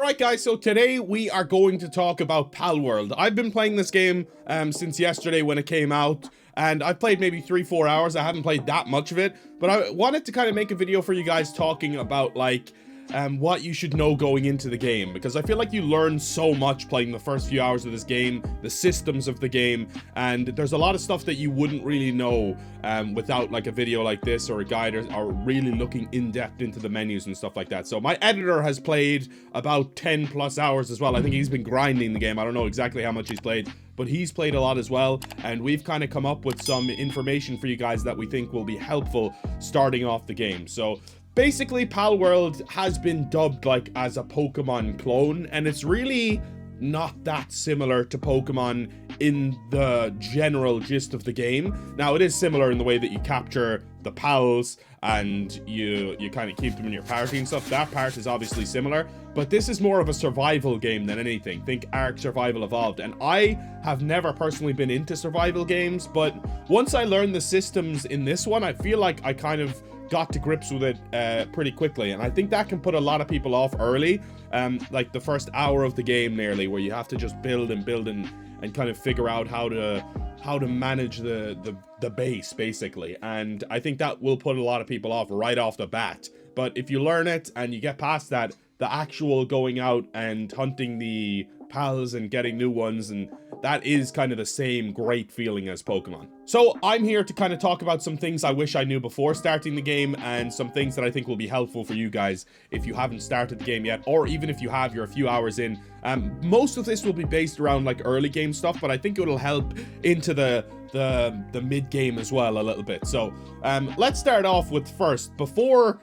Alright guys, so today we are going to talk about Palworld. I've been playing this game since yesterday when it came out, and I've played maybe 3-4 hours. I haven't played that much of it, but I wanted to kind of make a video for you guys talking about like what you should know going into the game, because I feel like you learn so much playing the first few hours of this game, the systems of the game, and there's a lot of stuff that you wouldn't really know without like a video like this or a guide or really looking in depth into the menus and stuff like that. So my editor has played about 10 plus hours as well. I think he's been grinding the game. I don't know exactly how much he's played, but he's played a lot as well, and we've kind of come up with some information for you guys that we think will be helpful starting off the game. So basically, Palworld has been dubbed like as a Pokemon clone, and it's really not that similar to Pokemon in the general gist of the game. Now, it is similar in the way that you capture the pals and you kind of keep them in your party and stuff. That part is obviously similar, but this is more of a survival game than anything. Think Ark Survival Evolved, and I have never personally been into survival games, but once I learned the systems in this one, I feel like I kind of got to grips with it pretty quickly, and I think that can put a lot of people off early, like the first hour of the game nearly, where you have to just build and kind of figure out how to manage the base basically, and I think that will put a lot of people off right off the bat. But if you learn it and you get past that, the actual going out and hunting the pals and getting new ones, and that is kind of the same great feeling as Pokemon. So I'm here to kind of talk about some things I wish I knew before starting the game, and some things that I think will be helpful for you guys if you haven't started the game yet, or even if you have, you're a few hours in. Most of this will be based around like early game stuff, but I think it'll help into the mid game as well a little bit. So let's start off with first, before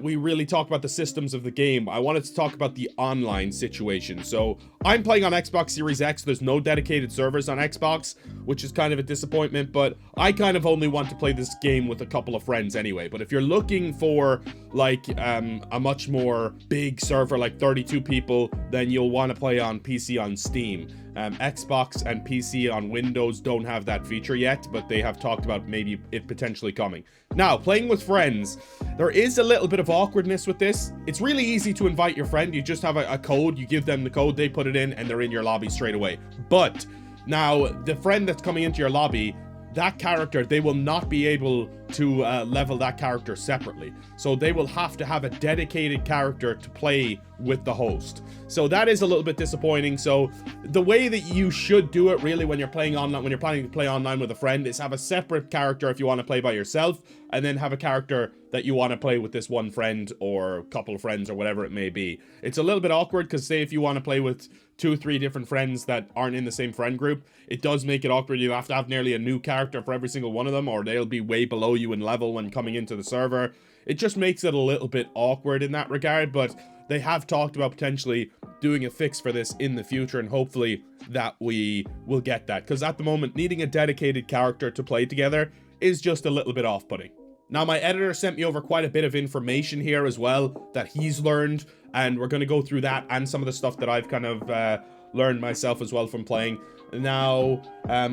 we really talk about the systems of the game, I wanted to talk about the online situation. So I'm playing on Xbox Series X. There's no dedicated servers on Xbox, which is kind of a disappointment, but I kind of only want to play this game with a couple of friends anyway. But if you're looking for like a much more big server, like 32 people, then you'll want to play on PC on Steam. Xbox and PC on Windows don't have that feature yet, but they have talked about maybe it potentially coming. Now, playing with friends, there is a little bit of awkwardness with this. It's really easy to invite your friend. You just have a code, you give them the code, they put it in, and they're in your lobby straight away. But now, the friend that's coming into your lobby, that character, they will not be able to level that character separately. So they will have to have a dedicated character to play with the host. So that is a little bit disappointing. So the way that you should do it really when you're playing online, when you're planning to play online with a friend, is have a separate character if you want to play by yourself, and then have a character that you want to play with this one friend or couple of friends or whatever it may be. It's a little bit awkward because say if you want to play with 2 or 3 different friends that aren't in the same friend group, it does make it awkward. You have to have nearly a new character for every single one of them, or they'll be way below you in level when coming into the server. It just makes it a little bit awkward in that regard, but they have talked about potentially doing a fix for this in the future, and hopefully that we will get that, because at the moment needing a dedicated character to play together is just a little bit off-putting. Now, my editor sent me over quite a bit of information here as well that he's learned, and we're going to go through that and some of the stuff that I've kind of learned myself as well from playing. Now,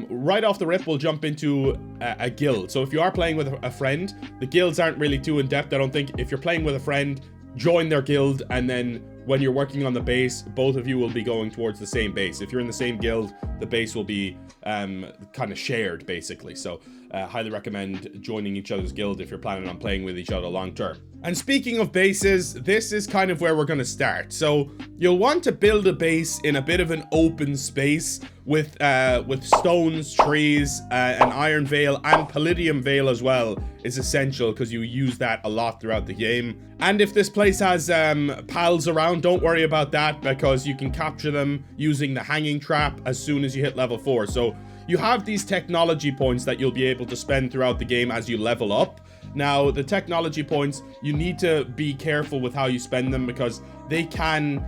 right off the rip, we'll jump into a guild. So if you are playing with a friend, the guilds aren't really too in-depth, I don't think. If you're playing with a friend, join their guild, and then when you're working on the base, both of you will be going towards the same base. If you're in the same guild, the base will be kind of shared, basically. So highly recommend joining each other's guild if you're planning on playing with each other long term. And speaking of bases, this is kind of where we're going to start. So you'll want to build a base in a bit of an open space with stones, trees, an iron veil, and palladium veil as well is essential, because you use that a lot throughout the game. And if this place has pals around, don't worry about that, because you can capture them using the hanging trap as soon as you hit level 4. So you have these technology points that you'll be able to spend throughout the game as you level up. Now, the technology points, you need to be careful with how you spend them, because they can,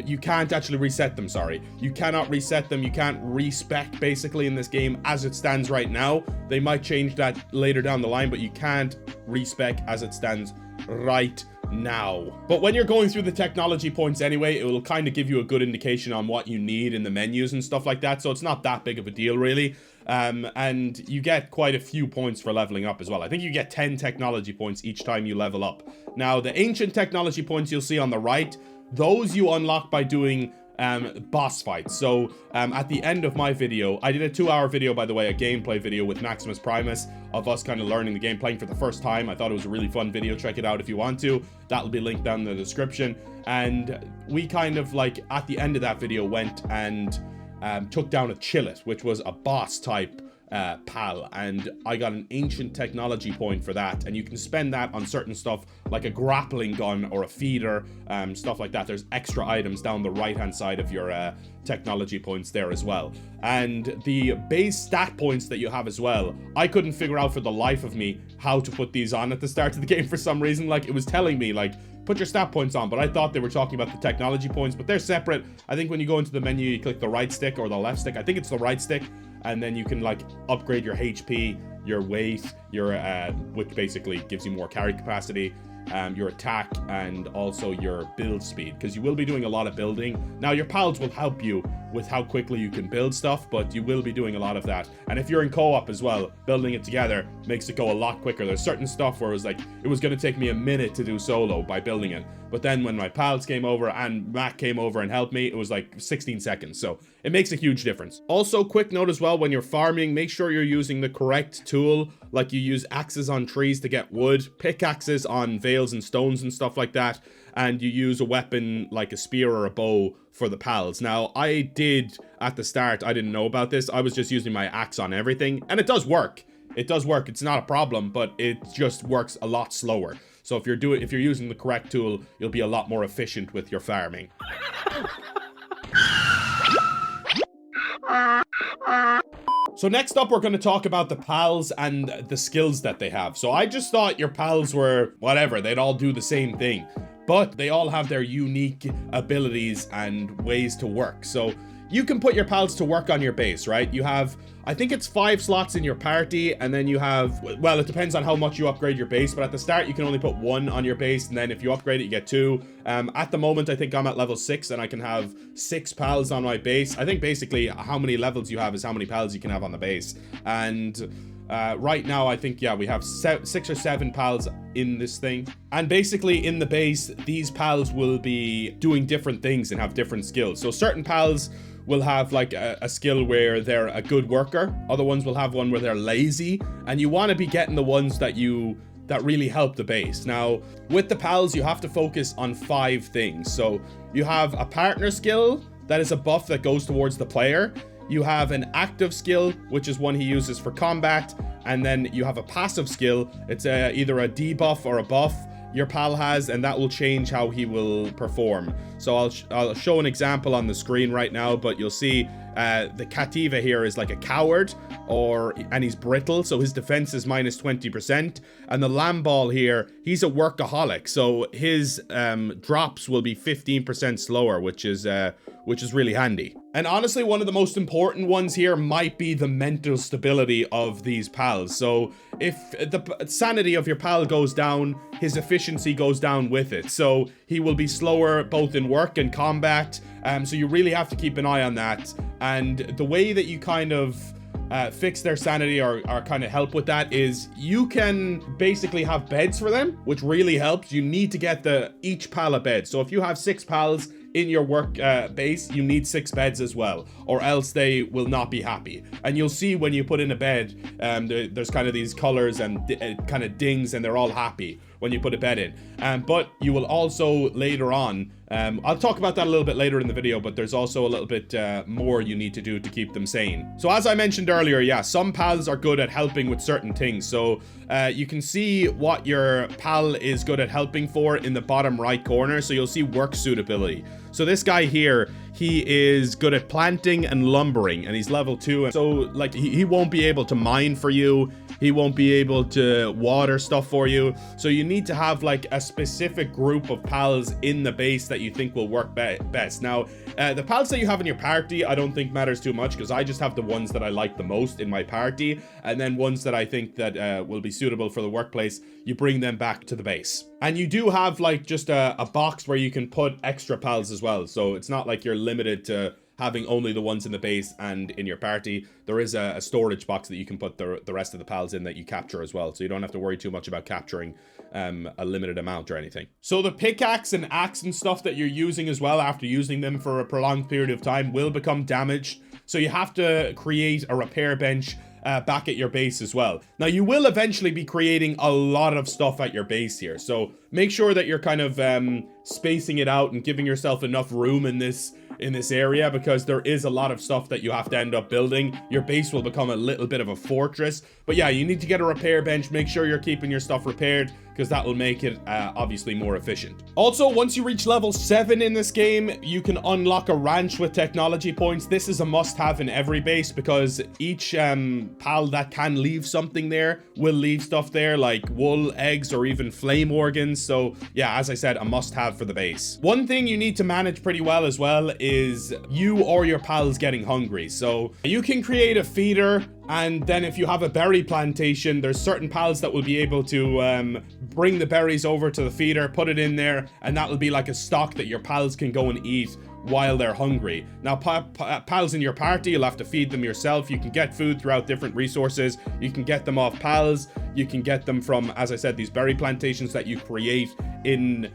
you can't actually reset them, sorry. You cannot reset them, you can't respec basically in this game as it stands right now. They might change that later down the line, but you can't respec as it stands right now. But when you're going through the technology points anyway, it will kind of give you a good indication on what you need in the menus and stuff like that, so it's not that big of a deal really. And you get quite a few points for leveling up as well. I think you get 10 technology points each time you level up. Now, the ancient technology points you'll see on the right, those you unlock by doing boss fights. So at the end of my video, I did a 2-hour video, by the way, a gameplay video with Maximus Primus of us kind of learning the game, playing for the first time. I thought it was a really fun video. Check it out if you want to. That'll be linked down in the description. And we kind of like at the end of that video went and took down a Chillet, which was a boss type pal, and I got an ancient technology point for that, and you can spend that on certain stuff like a grappling gun or a feeder, stuff like that. There's extra items down the right hand side of your technology points there as well. And the base stat points that you have as well, I couldn't figure out for the life of me how to put these on at the start of the game for some reason. Like, it was telling me like put your stat points on, but I thought they were talking about the technology points, but they're separate. I think when you go into the menu, you click the right stick or the left stick. I think it's the right stick, and then you can like upgrade your HP, your weight, your which basically gives you more carry capacity, your attack, and also your build speed, because you will be doing a lot of building. Now your pals will help you with how quickly you can build stuff, but you will be doing a lot of that. And if you're in co-op as well, building it together makes it go a lot quicker. There's certain stuff where it was like, it was going to take me a minute to do solo by building it, but then when my pals came over and Matt came over and helped me, it was like 16 seconds. So it makes a huge difference. Also, quick note as well, when you're farming, make sure you're using the correct tool. Like, you use axes on trees to get wood, pickaxes on veils and stones and stuff like that, and you use a weapon like a spear or a bow for the pals. Now, I did at the start, I didn't know about this. I was just using my axe on everything, and it does work. It does work. It's not a problem, but it just works a lot slower. So if you're using the correct tool, you'll be a lot more efficient with your farming. So next up, we're going to talk about the pals and the skills that they have. So I just thought your pals were whatever, they'd all do the same thing, but they all have their unique abilities and ways to work. So you can put your pals to work on your base, right? You have, I think it's 5 slots in your party, and then you have, well, it depends on how much you upgrade your base, but at the start you can only put 1 on your base, and then if you upgrade it, you get 2. At the moment, I think I'm at level 6, and I can have 6 pals on my base. I think basically how many levels you have is how many pals you can have on the base. And right now, I think, yeah, we have 6 or 7 pals in this thing. And basically in the base, these pals will be doing different things and have different skills. So certain pals will have like a skill where they're a good worker. Other ones will have one where they're lazy. And you want to be getting the ones that really help the base. Now, with the pals, you have to focus on 5 things. So you have a partner skill that is a buff that goes towards the player. You have an active skill, which is one he uses for combat. And then you have a passive skill. It's either a debuff or a buff your pal has, and that will change how he will perform. So I'll show an example on the screen right now, but you'll see the Cativa here is like a coward, and he's brittle, so his defense is minus 20%. And the Lamball here, he's a workaholic, so his drops will be 15% slower, which is really handy. And honestly, one of the most important ones here might be the mental stability of these pals. So if the sanity of your pal goes down, his efficiency goes down with it. So he will be slower both in work and combat. So you really have to keep an eye on that. And the way that you kind of fix their sanity or kind of help with that is you can basically have beds for them, which really helps. You need to get each pal a bed. So if you have 6 pals in your work base, you need 6 beds as well, or else they will not be happy. And you'll see when you put in a bed, there's kind of these colors and kind of dings, and they're all happy when you put a bed in. But you will also later on, I'll talk about that a little bit later in the video, but there's also a little bit more you need to do to keep them sane. So as I mentioned earlier, yeah, some pals are good at helping with certain things. So you can see what your pal is good at helping for in the bottom right corner. So you'll see work suitability. So this guy here, he is good at planting and lumbering, and he's level 2. And so like he won't be able to mine for you. He won't be able to water stuff for you. So you need to have like a specific group of pals in the base that you think will work best. Now, the pals that you have in your party, I don't think matters too much, because I just have the ones that I like the most in my party, and then ones that I think that will be suitable for the workplace, you bring them back to the base. And you do have like just a box where you can put extra pals as well. So it's not like you're limited to having only the ones in the base and in your party. There is a storage box that you can put the rest of the pals in that you capture as well, so you don't have to worry too much about capturing a limited amount or anything. So the pickaxe and axe and stuff that you're using as well, after using them for a prolonged period of time, will become damaged, so you have to create a repair bench back at your base as well. Now, you will eventually be creating a lot of stuff at your base here, so make sure that you're kind of spacing it out and giving yourself enough room in this area, because there is a lot of stuff that you have to end up building. Your base will become a little bit of a fortress, but yeah, you need to get a repair bench. Make sure you're keeping your stuff repaired, because that will make it obviously more efficient. Also, once you reach level 7 in this game, you can unlock a ranch with technology points. This is a must-have in every base, because each pal that can leave something there will leave stuff there, like wool, eggs, or even flame organs. So yeah, as I said, a must-have for the base. One thing you need to manage pretty well as well is you or your pals getting hungry. So you can create a feeder, and then if you have a berry plantation, there's certain pals that will be able to bring the berries over to the feeder, put it in there, and that will be like a stock that your pals can go and eat while they're hungry. Now, pals in your party, you'll have to feed them yourself. You can get food throughout different resources. You can get them off pals. You can get them from, as I said, these berry plantations that you create in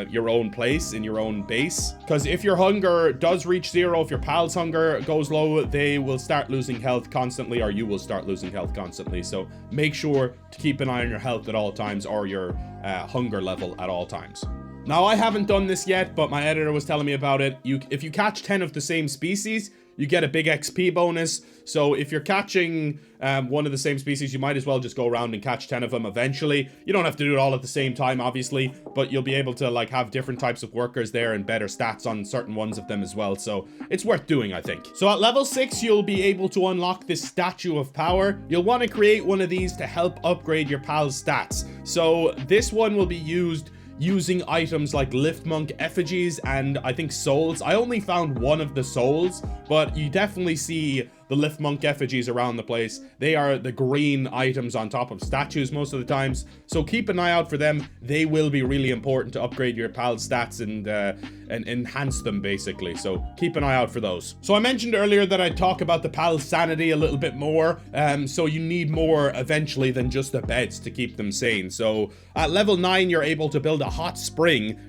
your own place, in your own base. Because if your hunger does reach 0, if your pals' hunger goes low, they will start losing health constantly, or you will start losing health constantly. So make sure to keep an eye on your health at all times, or your hunger level at all times. Now, I haven't done this yet, but my editor was telling me about it. If you catch 10 of the same species, you get a big XP bonus. So if you're catching one of the same species, you might as well just go around and catch 10 of them eventually. You don't have to do it all at the same time, obviously, but you'll be able to like have different types of workers there and better stats on certain ones of them as well. So it's worth doing, I think. So at level 6, you'll be able to unlock this Statue of Power. You'll want to create one of these to help upgrade your pal's stats. So this one will be used using items like Lift Monk effigies and I think souls. I only found one of the souls, but you definitely see the Lift Monk effigies around the place. They are the green items on top of statues most of the times, so keep an eye out for them. They will be really important to upgrade your pal's stats and enhance them, basically, so keep an eye out for those. So I mentioned earlier that I'd talk about the pal's sanity a little bit more, so you need more eventually than just the beds to keep them sane. So at level 9, you're able to build a hot spring.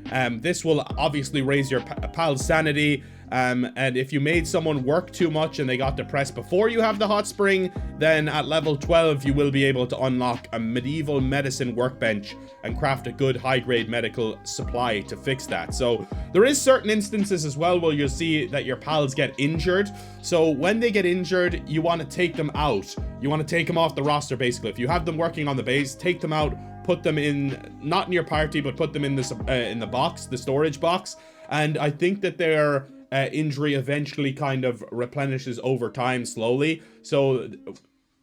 This will obviously raise your pal's sanity. And if you made someone work too much and they got depressed before you have the hot spring, then at level 12 you will be able to unlock a medieval medicine workbench and craft a good high-grade medical supply to fix that. So there is certain instances as well where you'll see that your pals get injured. So when they get injured, you want to take them out. You want to take them off the roster, basically. If you have them working on the base, take them out, put them in, not in your party, but put them in the box, the storage box. And I think that their injury eventually kind of replenishes over time slowly. So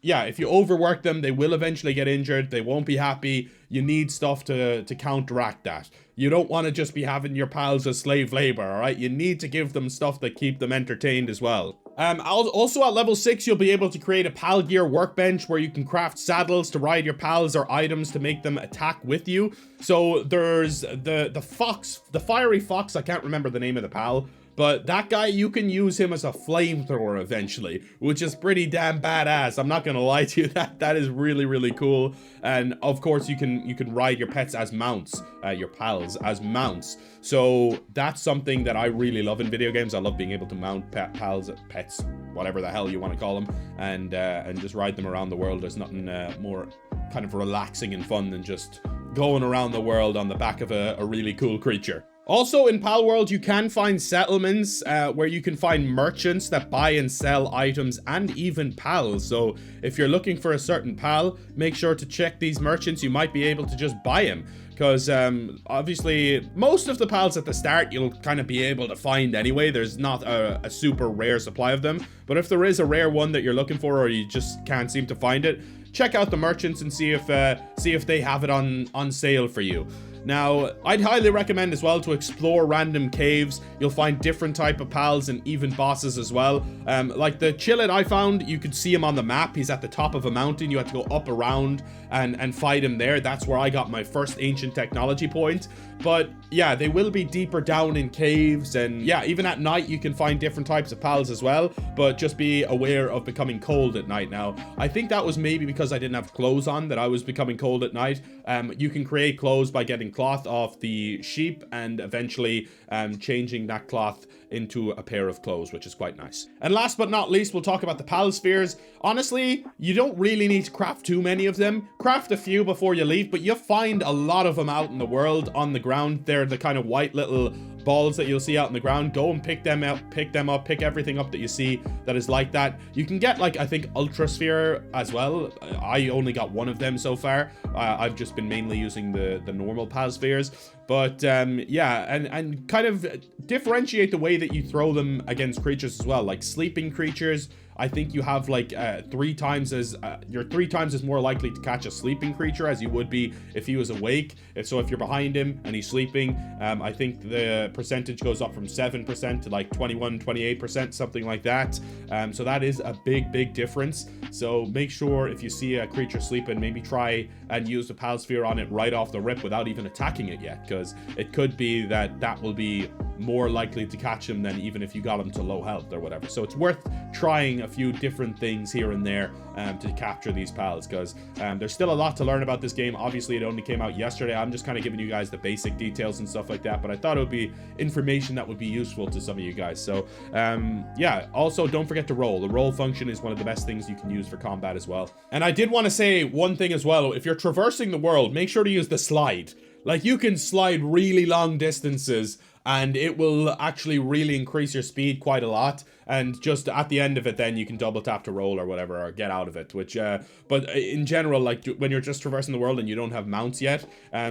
yeah, if you overwork them, they will eventually get injured. They won't be happy. You need stuff to counteract that. You don't want to just be having your pals as slave labor, all right? You need to give them stuff that keep them entertained as well. Also at level 6, you'll be able to create a pal gear workbench where you can craft saddles to ride your pals or items to make them attack with you. So there's the fox, the fiery fox. I can't remember the name of the pal, but that guy, you can use him as a flamethrower eventually, which is pretty damn badass. I'm not gonna lie to you, that is really, really cool. And of course, you can ride your pets as mounts, your pals as mounts. So that's something that I really love in video games. I love being able to mount pals, pets, whatever the hell you want to call them, and just ride them around the world. There's nothing more kind of relaxing and fun than just going around the world on the back of a really cool creature. Also, in Palworld, you can find settlements where you can find merchants that buy and sell items and even pals. So if you're looking for a certain pal, make sure to check these merchants. You might be able to just buy him, because obviously most of the pals at the start you'll kind of be able to find anyway. There's not a super rare supply of them, but if there is a rare one that you're looking for or you just can't seem to find it, check out the merchants and see if they have it on sale for you. Now, I'd highly recommend as well to explore random caves. You'll find different type of pals and even bosses as well. Like the Chillet I found, you could see him on the map. He's at the top of a mountain. You have to go up around and fight him there. That's where I got my first ancient technology point. But yeah, they will be deeper down in caves, and yeah, even at night you can find different types of pals as well, but just be aware of becoming cold at night. Now, I think that was maybe because I didn't have clothes on that I was becoming cold at night. You can create clothes by getting cloth off the sheep and eventually changing that cloth into a pair of clothes, which is quite nice. And last but not least, we'll talk about the pal spheres. Honestly, you don't really need to craft too many of them. Craft a few before you leave, but you'll find a lot of them out in the world on the ground. They're the kind of white little balls that you'll see out in the ground. Go and pick them up, pick everything up that you see that is like that. You can get, like, I think Ultra Sphere as well. I only got one of them so far. I've just been mainly using the normal pal spheres. But yeah, and kind of differentiate the way that you throw them against creatures as well. Like sleeping creatures, I think you have like you're 3 times as more likely to catch a sleeping creature as you would be if he was awake. So if you're behind him and he's sleeping, I think the percentage goes up from 7% to like 21-28%, something like that. So that is a big difference. So make sure if you see a creature sleeping, maybe try and use the pal sphere on it right off the rip without even attacking it yet, because it could be that will be more likely to catch him than even if you got him to low health or whatever. So it's worth trying a few different things here and there to capture these pals, because there's still a lot to learn about this game. Obviously, it only came out yesterday. I'm just kind of giving you guys the basic details and stuff like that, but I thought it would be information that would be useful to some of you guys. So yeah, also don't forget to roll. The roll function is one of the best things you can use for combat as well. And I did want to say one thing as well. If you're traversing the world, make sure to use the slide. Like, you can slide really long distances and it will actually really increase your speed quite a lot. And just at the end of it, then you can double tap to roll or whatever, or get out of it, which but in general, like when you're just traversing the world and you don't have mounts yet,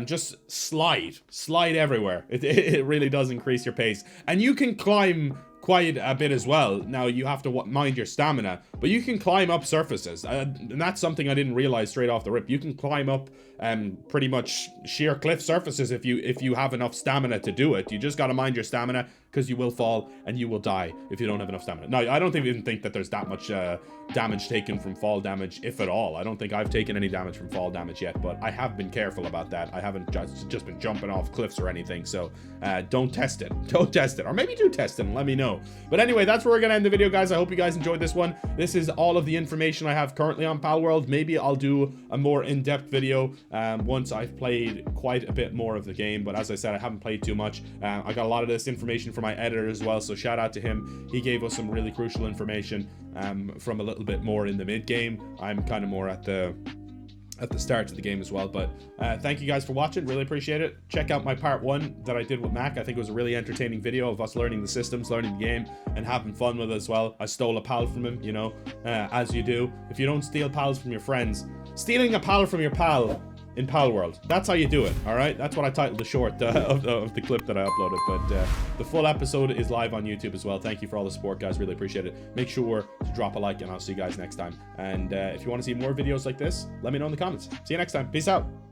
just slide everywhere. It really does increase your pace. And you can climb quite a bit as well. Now, you have to mind your stamina, but you can climb up surfaces, and that's something I didn't realize straight off the rip. You can climb up pretty much sheer cliff surfaces if you have enough stamina to do it. You just gotta mind your stamina, because you will fall and you will die if you don't have enough stamina. Now, I don't even think that there's that much damage taken from fall damage, if at all. I don't think I've taken any damage from fall damage yet, but I have been careful about that. I haven't just been jumping off cliffs or anything, so don't test it. Don't test it. Or maybe do test it and let me know. But anyway, that's where we're gonna end the video, guys. I hope you guys enjoyed this one. This is all of the information I have currently on Palworld. Maybe I'll do a more in-depth video once I've played quite a bit more of the game, but as I said, I haven't played too much. I got a lot of this information from my editor as well, so shout out to him. He gave us some really crucial information from a little bit more in the mid game. I'm kind of more at the start of the game as well. But thank you guys for watching, really appreciate it. Check out my part 1 that I did with Mac. I think it was a really entertaining video of us learning the systems, learning the game, and having fun with it as well. I stole a pal from him, you know, as you do. If you don't steal pals from your friends, stealing a pal from your pal in Palworld, that's how you do it. All right, that's what I titled the short of the clip that I uploaded. But the full episode is live on YouTube as well. Thank you for all the support, guys, really appreciate it. Make sure to drop a like, and I'll see you guys next time. And if you want to see more videos like this, let me know in the comments. See you next time. Peace out.